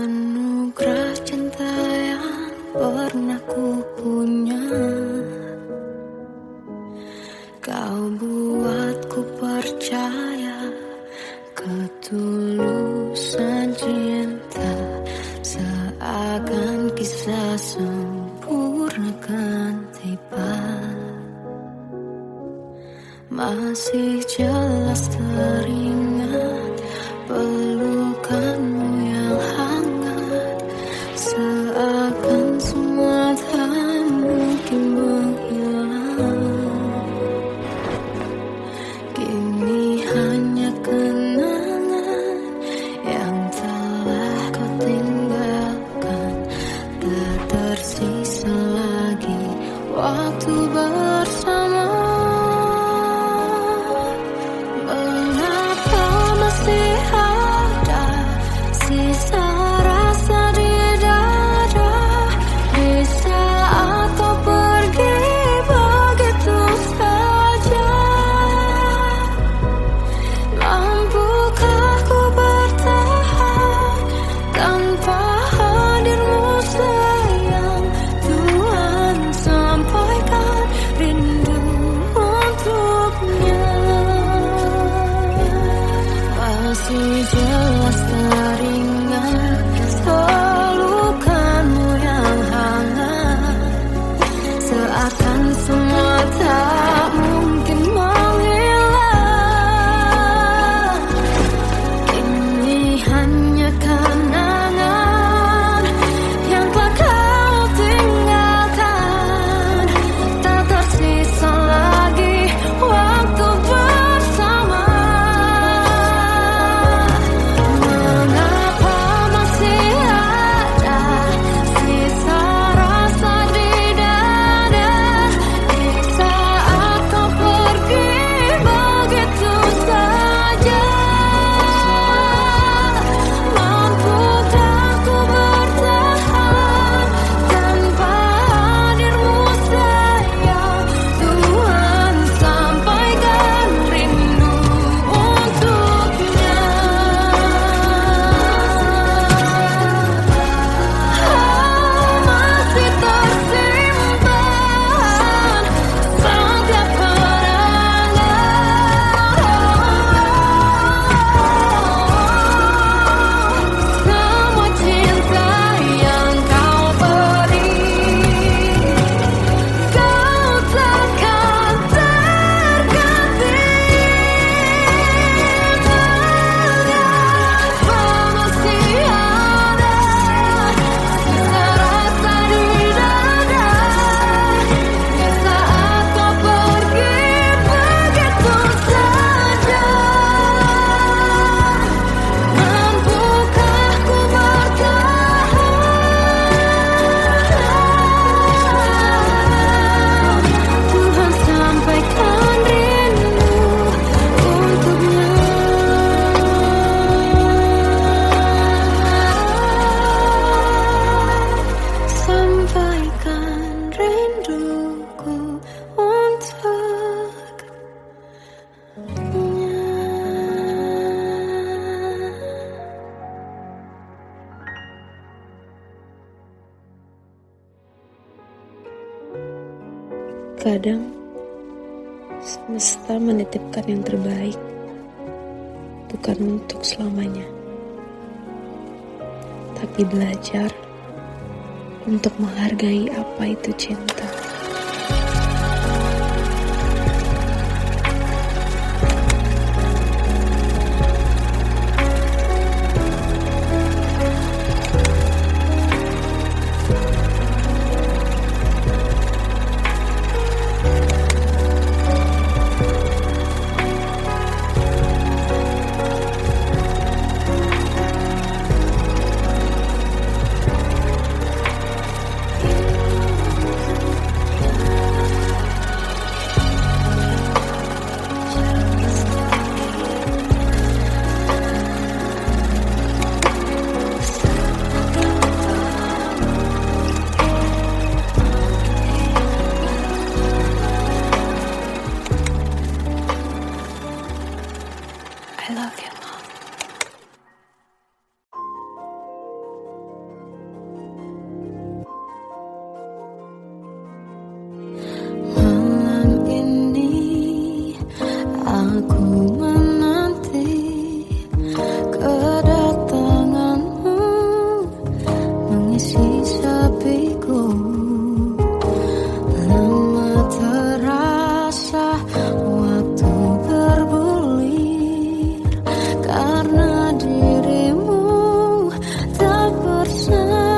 Anugerah cinta yang pernah ku punya, kau buatku percaya ketulusan cinta, seakan kisah sempurna kan tiba. Masih jelas teringat pelukanmu yang hangat, seakan semua tak mungkin menghilang. Kini hanya kenangan yang telah kau tinggalkan, tak tersisa lagi waktu bersama. Masih jelas teringat pelukanmu yang hangat, seakan semua tak mungkin menghilang. Kini hanya kenangan yang telah kau tinggalkan, tak tersisa lagi waktu bersama. Kadang semesta menitipkan yang terbaik, bukan untuk selamanya, tapi belajar untuk menghargai apa itu cinta. mengisi sepiku. Lama terasa waktu bergulir karena dirimu tak bersamaku.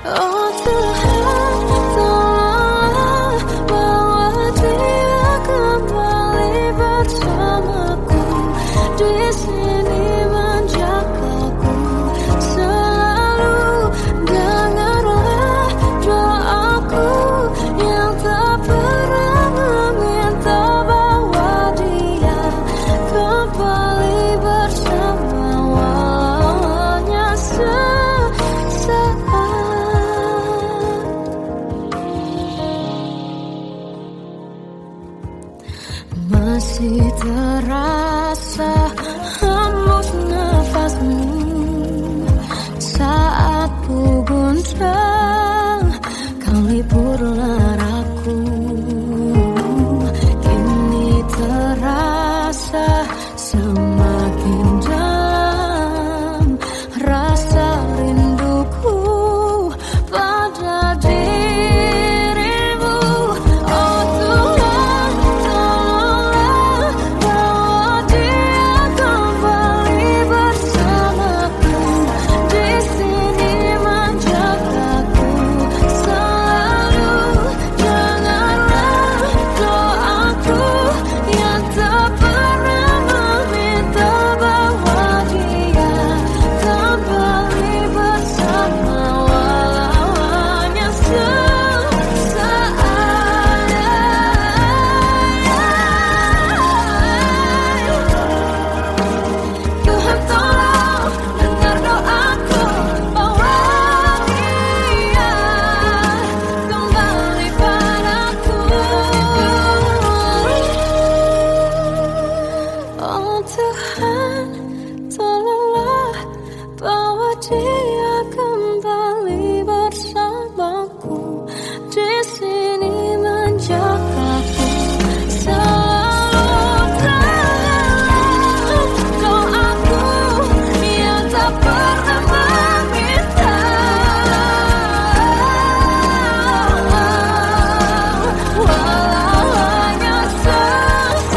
Oh Tuhan, tolonglah bawa dia kembali bersamaku. Di sini menjagaku selalu. Dengarlah doaku yang tak pernah meminta, bawa dia kembali bersama walaunya sesaat. Masih terasa hembus nafasmu saat ku guncang, kau liburlah aku. Kini terasa semakin dalam rasa rinduku pada dirimu. Oh Tuhan, tolonglah bawa dia kembali bersamaku. Di sini menjagaku selalu. Dengarlah doaku yang tak pernah meminta, bawa dia kembali bersama walau hanya sesaat. Tuhan tolong dengar doaku, bawa dia kembali padaku. Oh Tuhan, tolonglah bawa dia kembali bersamaku. Di sini menjagaku selalu. Doaku yang tak pernah meminta, walau hanya sesaat.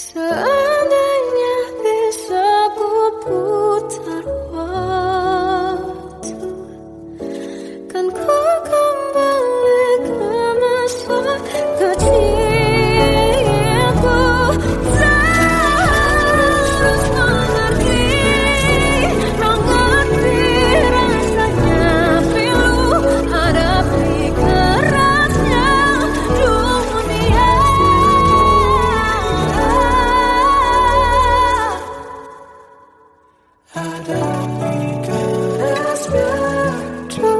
Seandainya bisa ku putar waktu, kan ku kembali ke masa kecilku. Terus mengerti, mengerti rasanya pilu hadapi kerasnya dunia. Hadapi kerasnya dunia.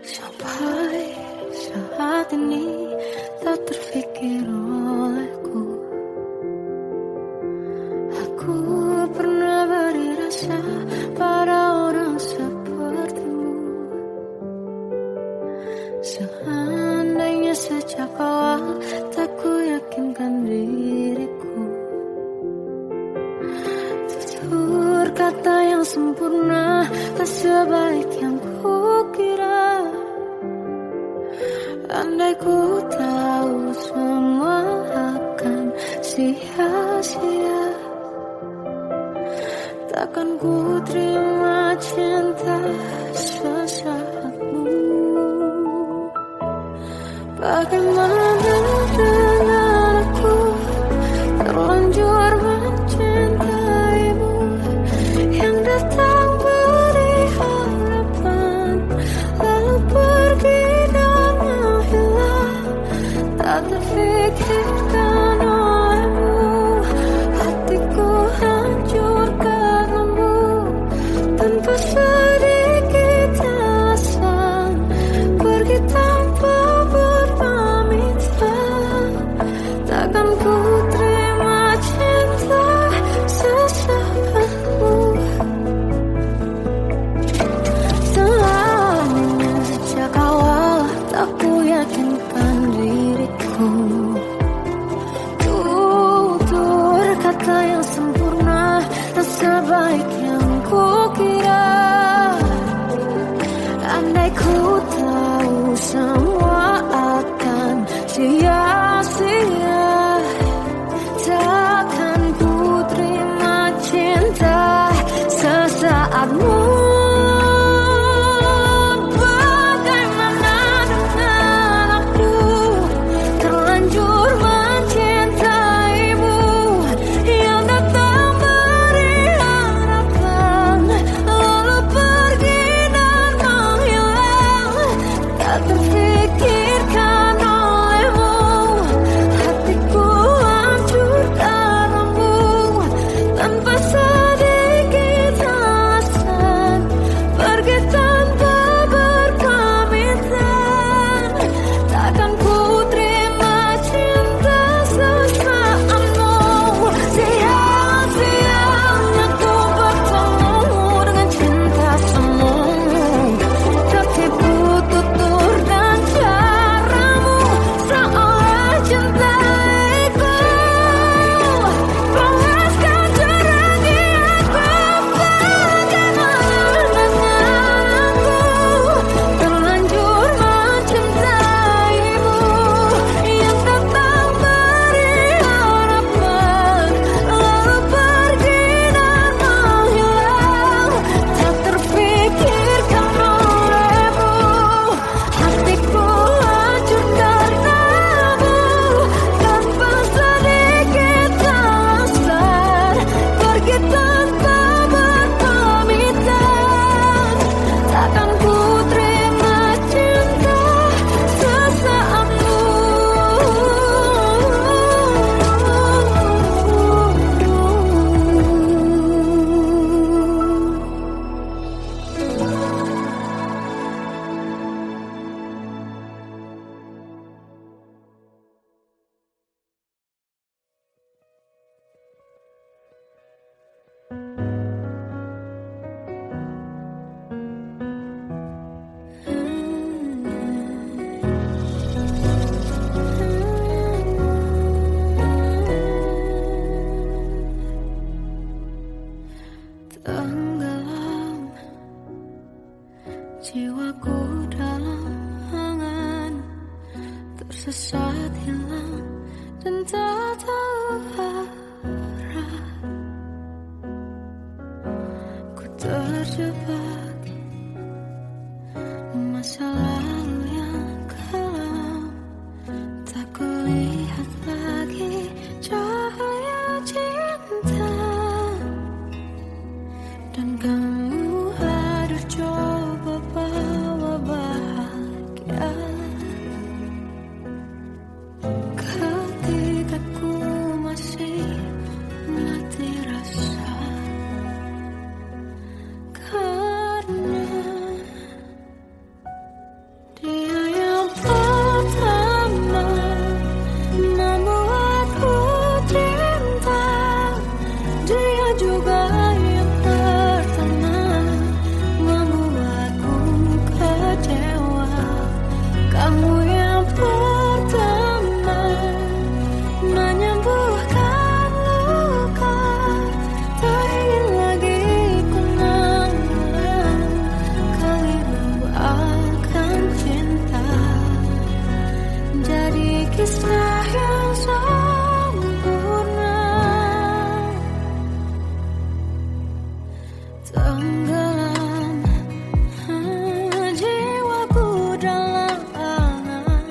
Sampai saat ini tak terfikir olehku, aku pernah beri rasa pada orang sepertimu. Seandainya sejak awal tak ku yakinkan diriku, tutur kata yang sempurna tak sebaik yang ku kira. Andai ku tahu semua akan sia-sia, takkan ku terima cinta sesaatmu. Bagaimana dengan aku terlanjur mencintaimu, yang datang beri harapan lalu pergi dan menghilang. Tak terfikirkan olehmu, hatiku hancur karenamu, tanpa sedikit alasan pergi tanpa berpamitan. Tenggelam jiwaku dalam angan, tersesat hilang dan tak tahu arah. Ku terjebak masa lalu yang kelam, tak kulihat lagi cahaya cinta. Dan kamu hadir coba bawa bahagia ketika ku masih mati rasa. Karena dia yang pertama membuatku cinta, dia juga yang pertama membuatku kecewa. Kamu yang pertama menyembuhkan luka, tak ingin lagi ku mengulang keliru akan cinta. Jadi kisah yang sempurna. Tenggelam jiwaku dalam angan,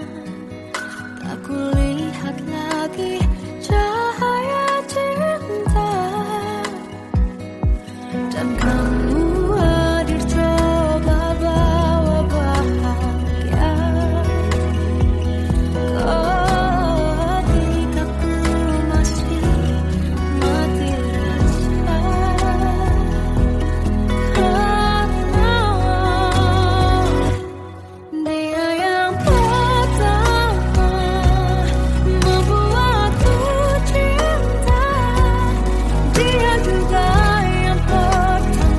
tak kulihat lagi cahaya cinta. Dan kamu hadir coba bawa bahagia ketika ku masih mati rasa. Dia yang pertama membuatku cinta, dia juga yang pertama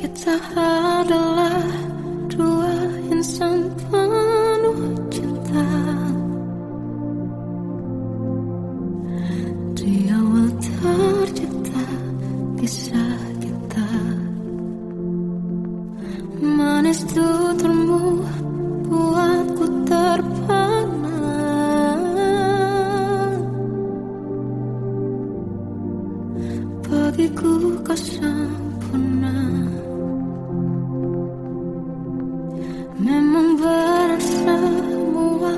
Kita adalah dua insan penuh cinta. Di awal tercipta kisah kita, manis tuturmu buatku terpana. Bagiku kau sempurna. Memang benar semua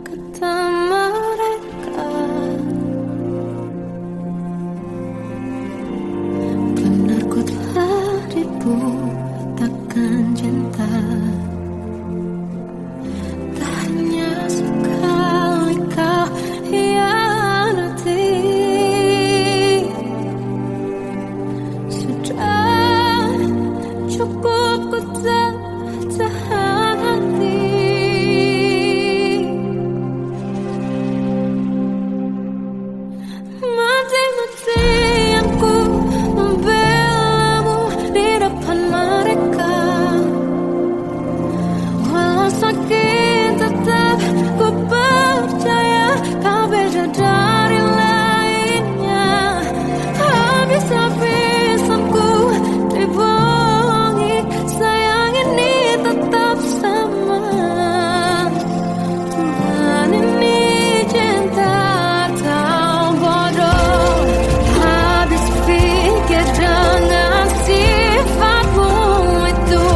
kata mereka, benar ku telah dibutakan cinta. Tak hanya sekali kau hianati, sudah cukup ku tak tahan hati. Mati-matian ku membelamu di depan mereka. Walau sakit tetap ku percaya kau beda dari lainnya. Habis-habisan ku dibohongi, sayang ini tetap sama. Tuhan ini cinta atau bodoh. Habis pikir dengan sifatmu itu,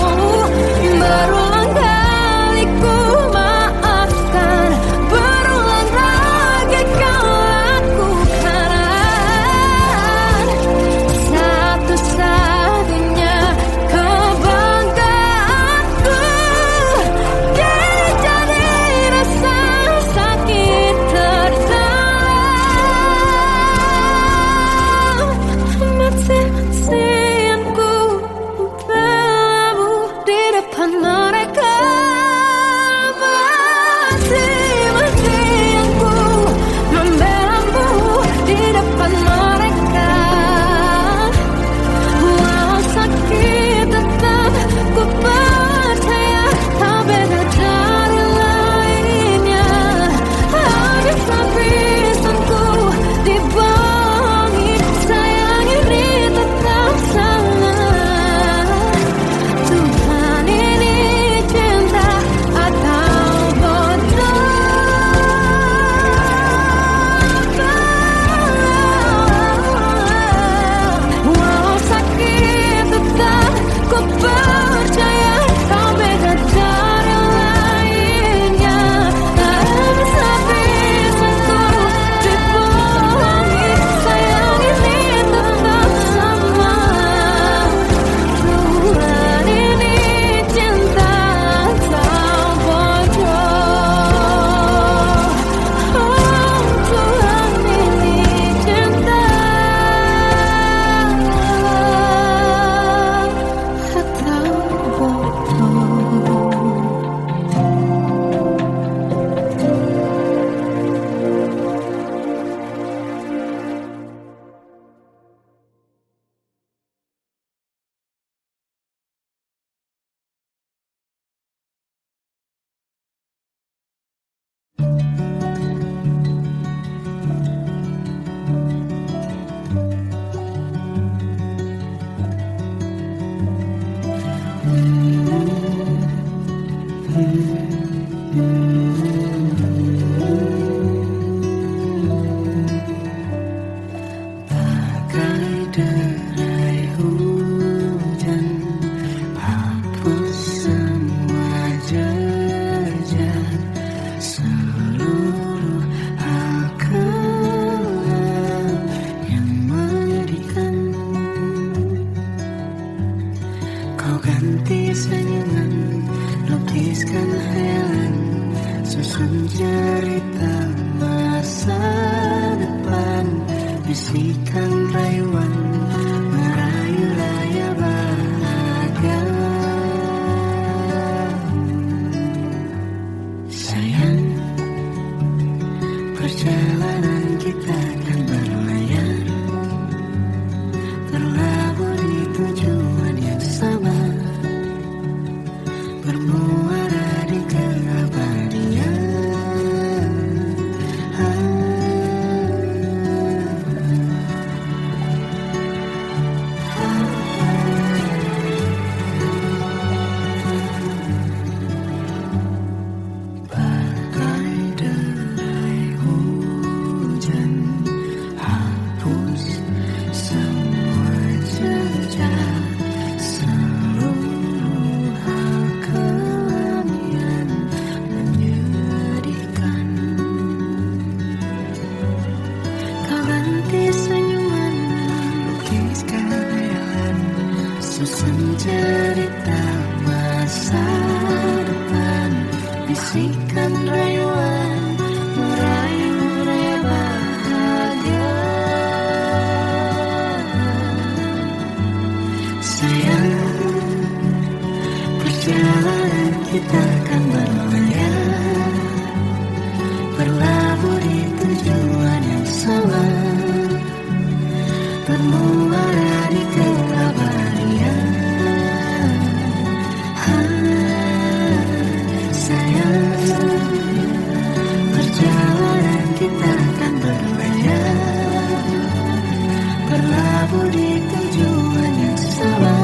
berulang kali ku maafkan, berulang lagi kau lakukan. Satu-satunya kebanggaanku, kini jadi rasa sakit terdalam. Mati-matian ku membelamu di depan mereka. Mati-matian ku membelamu di depan mereka. Walau sakit tetap ku percaya kau beda dari lainnya. Habis-habisan ku dibohongi, sayang ini tetap sama. Tuhan ini cinta atau bodoh. Walau sakit tetap ku percaya kau beda dari lainnya. Habis-habisan ku dibohongi, sayang ini tetap sama. Tuhan ini cinta atau bodoh. Tuhan ini cinta atau bodoh. Bagai derai hujan, hapus semua jejak, seluruh hal kelam yang menyedihkan. Kau ganti senyuman, lukiskan hayalan, susun cerita masa depan. Bisikan rayuan, merayu raya bahagia. Sayang, perjalanan kita akan berlayar, berlabuh di tujuan yang sama. susun cerita masa depan, bisikan rayuan, merayu-rayu bahagia. Sayang, perjalanan kita kan berlayar, berlabuh di tujuan yang sama, bermuara di keabadian. Sayang, perjalanan kita kan berlayar, berlabuh di tujuan yang sama.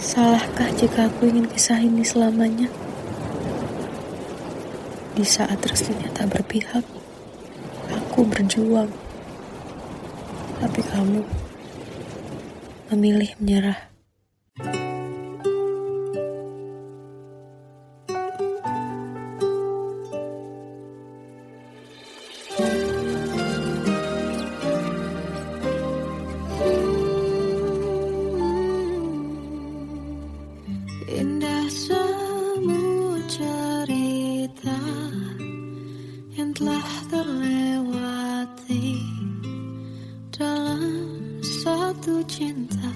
Salahkah jika aku ingin kisah ini selamanya? Di saat restunya tak berpihak, aku berjuang. Tapi kamu memilih menyerah. Indah semua cerita yang telah terlewati dalam satu cinta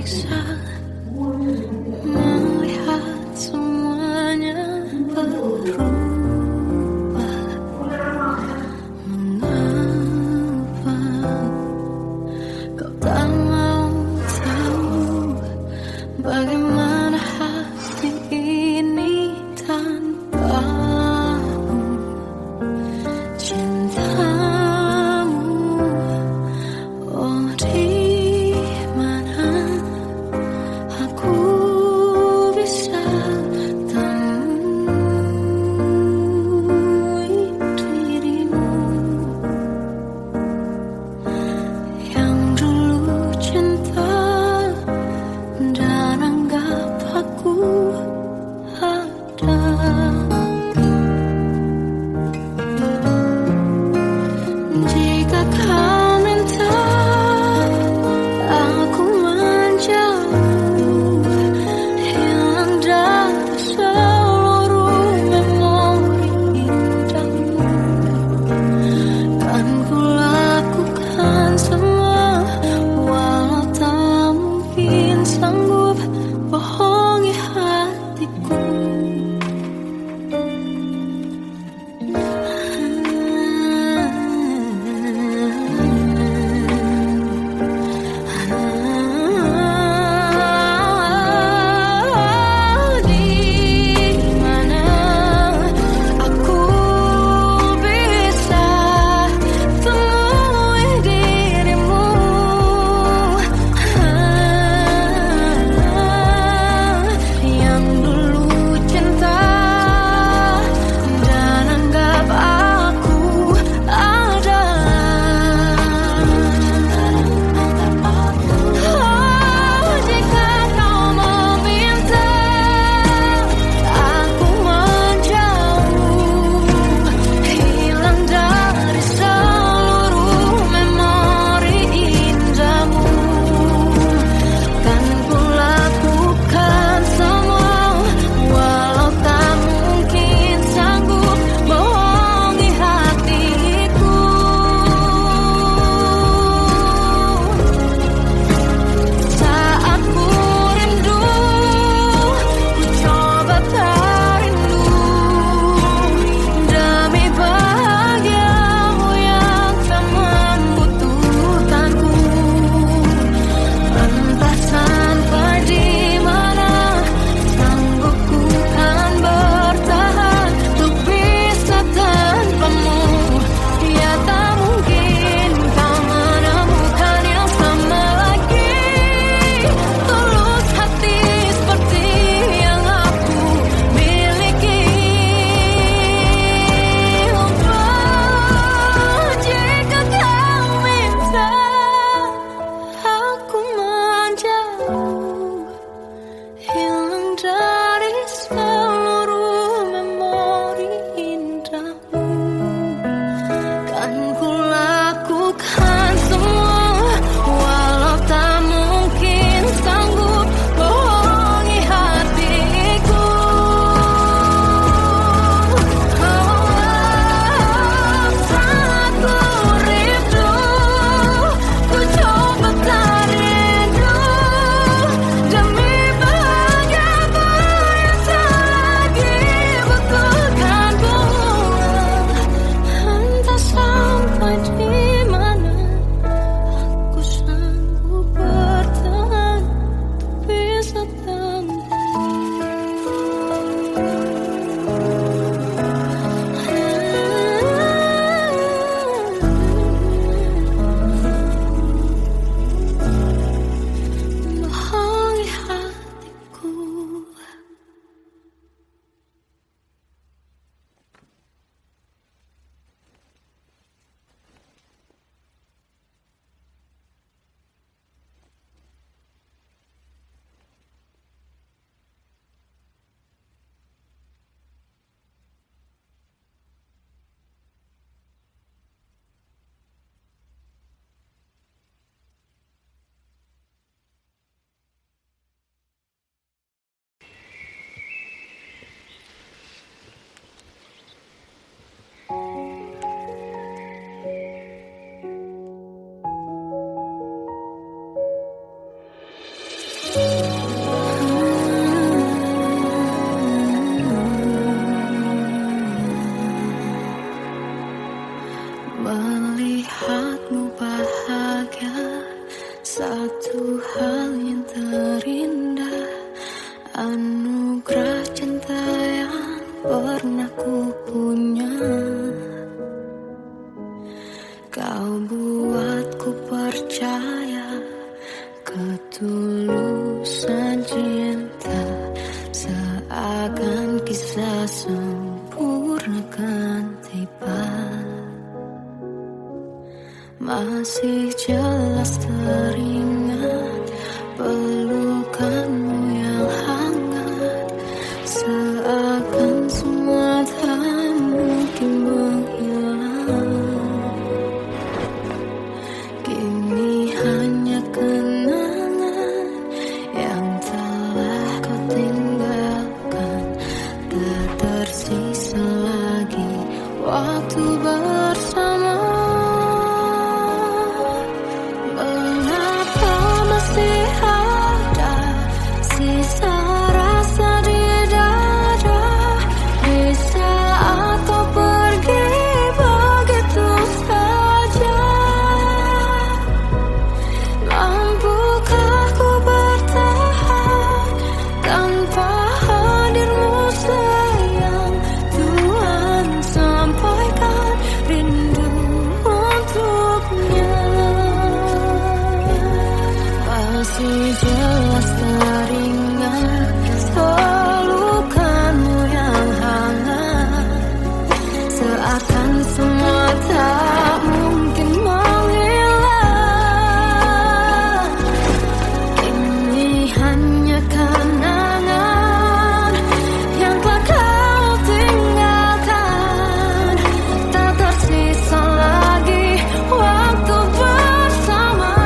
tersiksa melihat semuanya berubah. Mengapa kau tak mau tahu bagaimana hati ini tanpamu? Cintamu, oh di mana anugerah cinta yang pernah ku punya. Kau buatku percaya ketulusan cinta, seakan kisah sempurna kan tiba. Masih jelas teringat pelukanmu yang hangat, seakan semua tak mungkin menghilang. Kini hanya kenangan yang telah kau tinggalkan, tak tersisa lagi waktu bersama. Masih jelas teringat pelukanmu yang hangat, seakan semua tak mungkin menghilang. Ini hanya kenangan yang telah kau tinggalkan, tak tersisa lagi waktu bersama.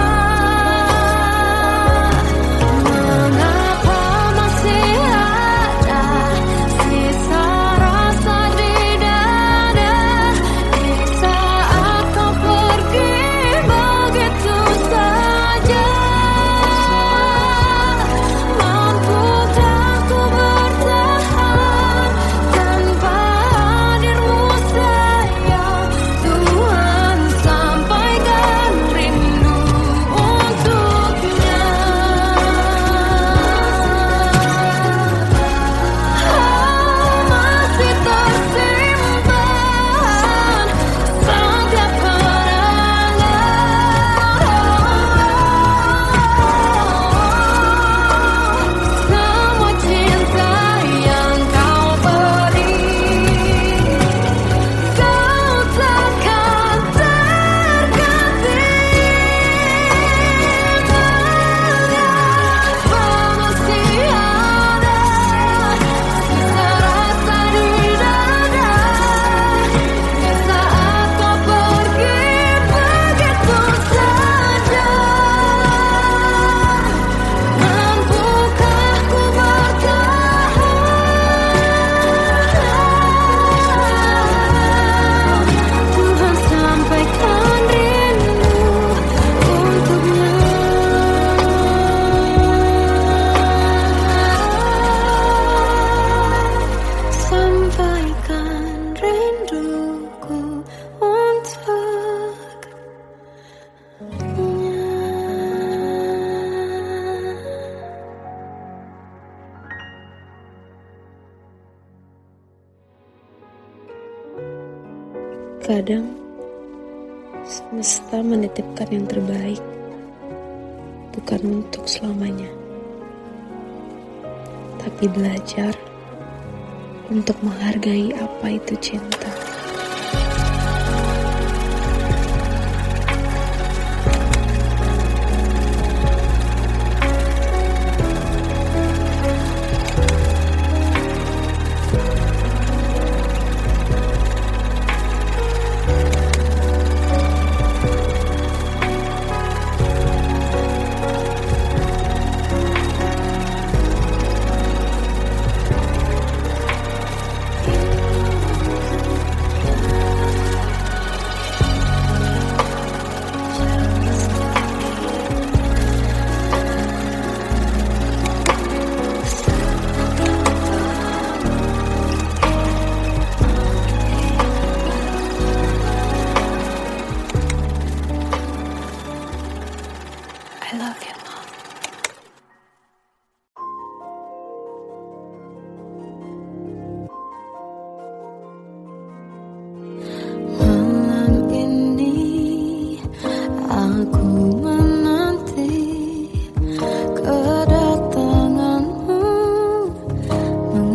Kadang semesta menitipkan yang terbaik, bukan untuk selamanya, tapi belajar untuk menghargai apa itu cinta.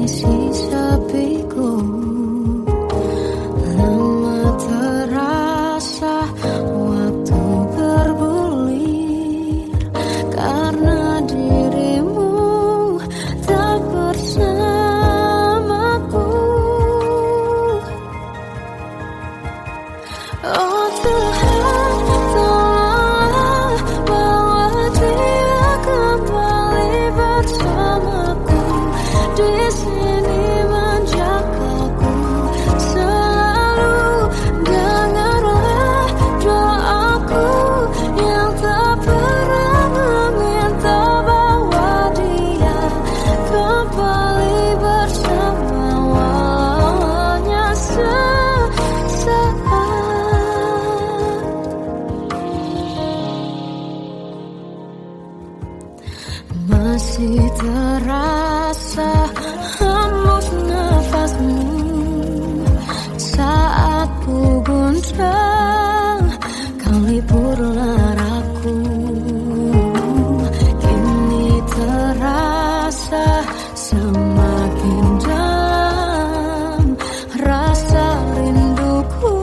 mengisi sepiku. Lama terasa waktu bergulir karena dirimu tak bersamaku. Oh Tuhan, tolonglah bawa dia kembali bersamaku. Di sini menjagaku selalu. Dengarlah doaku yang tak pernah meminta, bawa dia kembali bersama walaunya sesaat. Masih terasa hembus nafasmu saat ku gundah, kau liburlah aku. Kini terasa semakin dalam rasa rinduku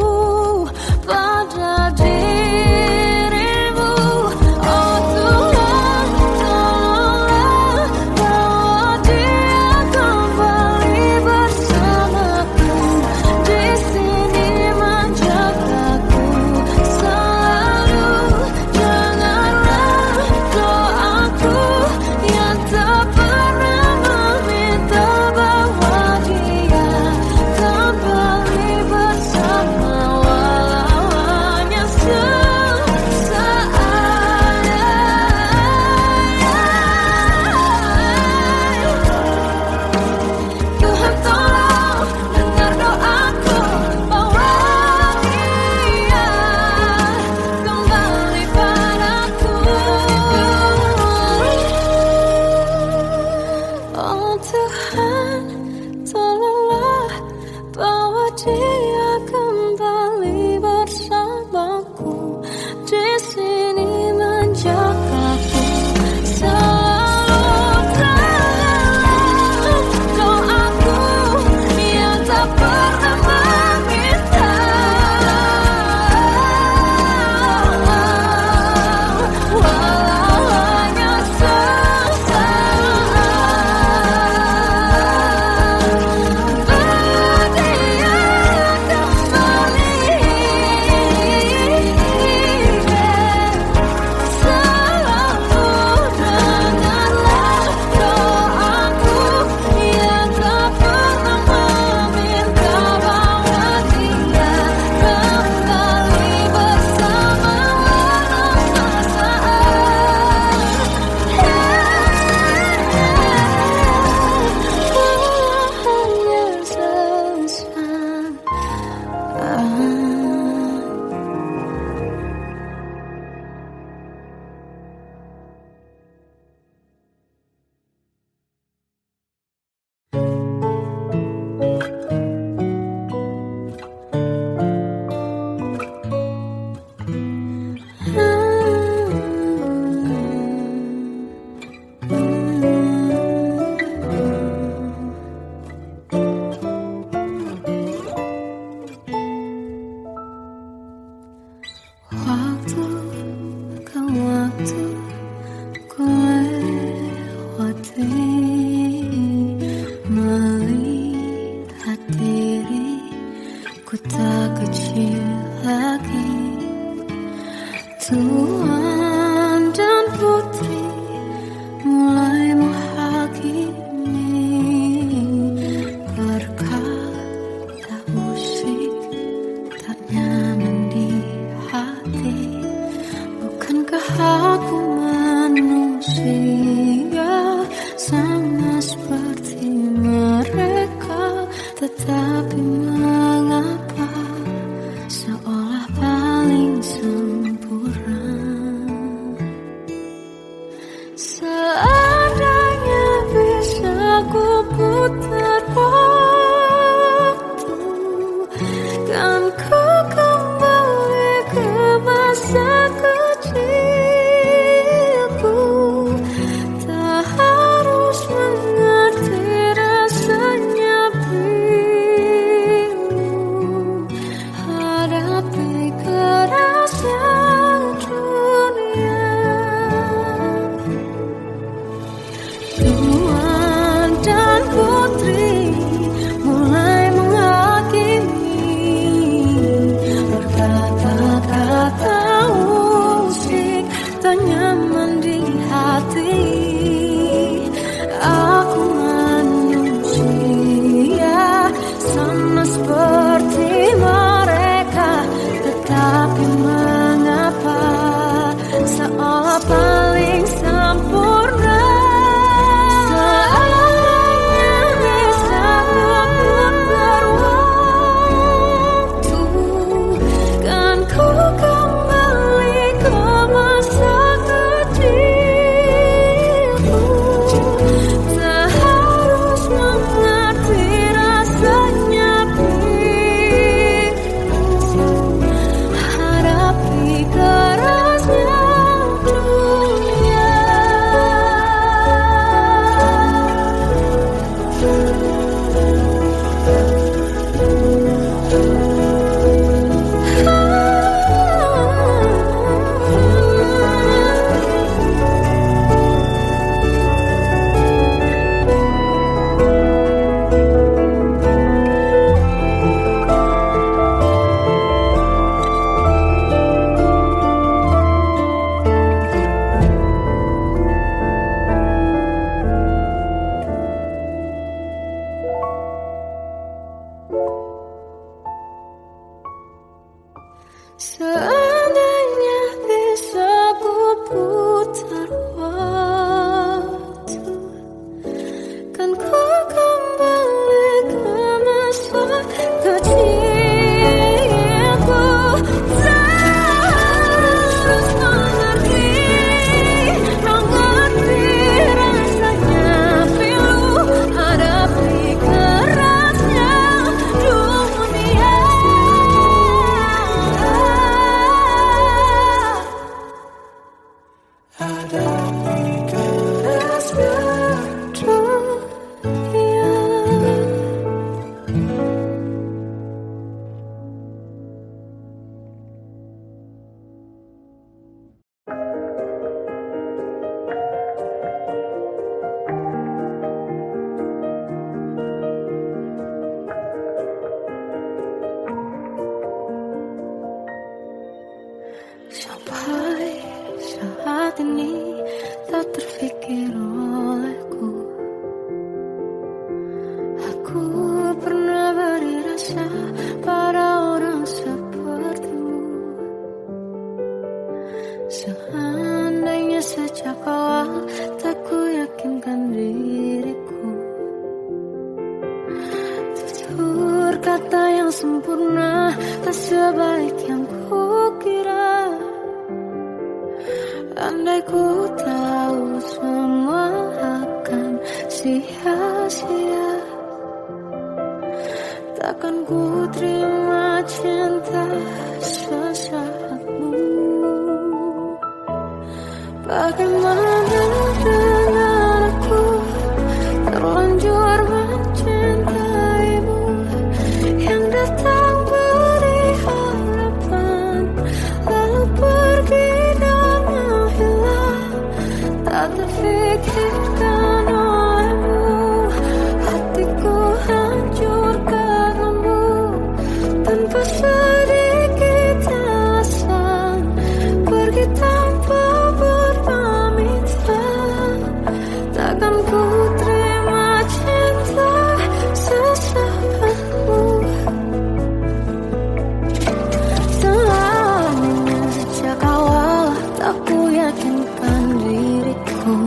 pada dirimu. Oh Tuhan, tolonglah bawa dia kembali bersamaku. Di sini menjagaku selalu. Dengarlah doaku yang tak pernah meminta, bawa dia kembali bersama walaunya sesaat. Tuhan tolong dengar doaku, bawa dia kembali padaku. Oh Tuhan, tolonglah bawa dia kembali bersamaku. Di sini menjagaku selalu. Doaku yang tak pernah meminta, walau hanya sesaat. Bawa dia kembali selalu. Dengarlah doaku yang tak pernah meminta, bawa dia kembali bersama walau sesaat. Waktu ke waktu ku lewati, melihat diriku tak kecil lagi. Tuan dan putri mulai menghakimi, berkata musik tak nyaman di hati. Bukankah aku manusia sama seperti mereka? Tetapi mengapa Seandainya bisa ku putar waktu, kan ku kembali ke masa kecilku. Terus mengerti, mengerti rasanya pilu hadapi kerasnya dunia. Hadapi kerasnya dunia. Sampai saat ini tak terfikir olehku, aku pernah beri rasa pada orang sepertimu. Seandainya sejak awal tak ku yakinkan diriku, tutur kata yang sempurna tak sebaik yang ku kira. Andai ku tahu semua akan sia-sia, takkan ku terima cinta sesaatmu. Bagaimana dengan aku terlanjur mencintaimu, yang datang beri harapan lalu pergi dan menghilang. Tak terfikirkan olehmu, hatiku hancur karenamu. Tanpa sedikit alasan, pergi tanpa berpamitan. Takkan ku terima cinta sesaatmu. Selamanya sejak awal tak ku yakinkan diriku,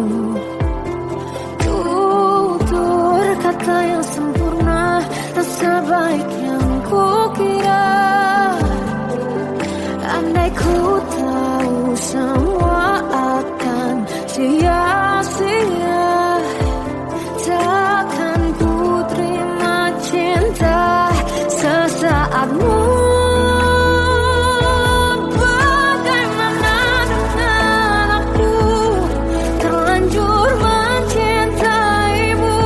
tutur kata yang sempurna tak sebaik yang ku kira. Andai ku tahu semua akan sia-sia, takkan ku terima cinta sesaatmu. Bagaimana dengan aku terlanjur mencintaimu,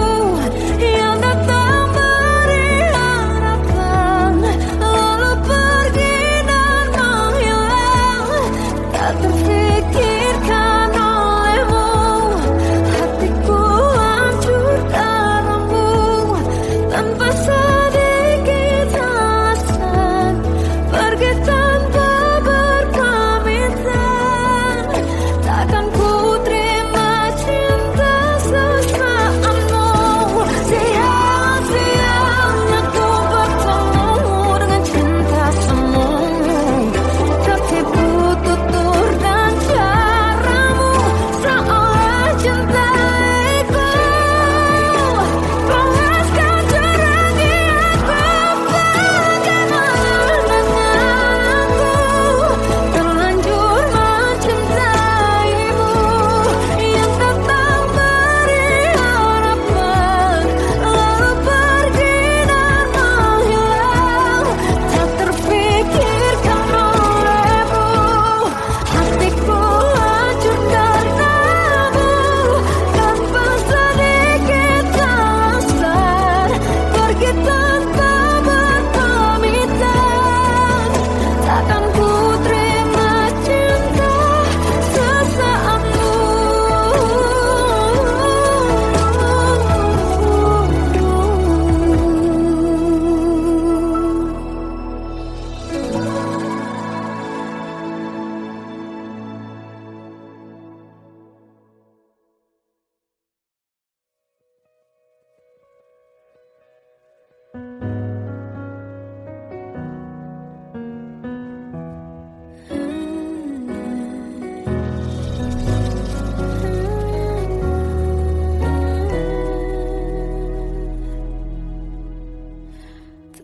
yang datang beri harapan lalu pergi dan menghilang. Tak terfikirkan olehmu,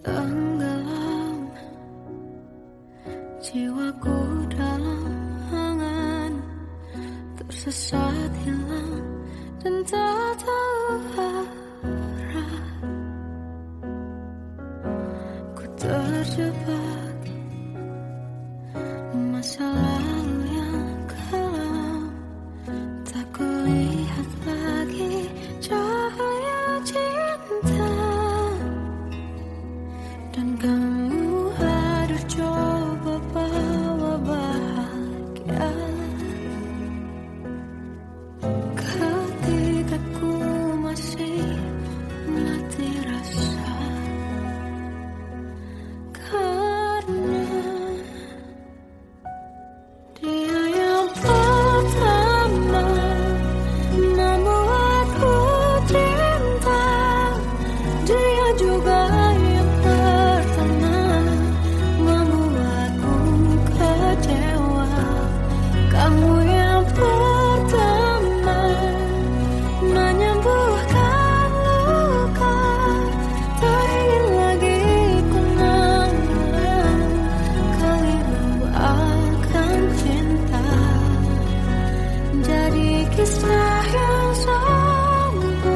tenggelam, jiwaku dalam angan, tersesat hilang dan tak tahu arah. Ku terjebak masa lalu yang kelam, tak kulihat lagi cahaya cinta. Dan kamu hadir coba bawa bahagia ketika ku masih mati rasa. Karena dia yang pertama membuatku cinta, dia juga yang pertama membuatku kecewa. Kamu yang pertama menyembuhkan luka, tak ingin lagi ku mengulang keliru akan cinta. Jadi kisah yang sempurna.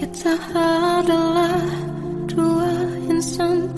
Kita adalah dua insan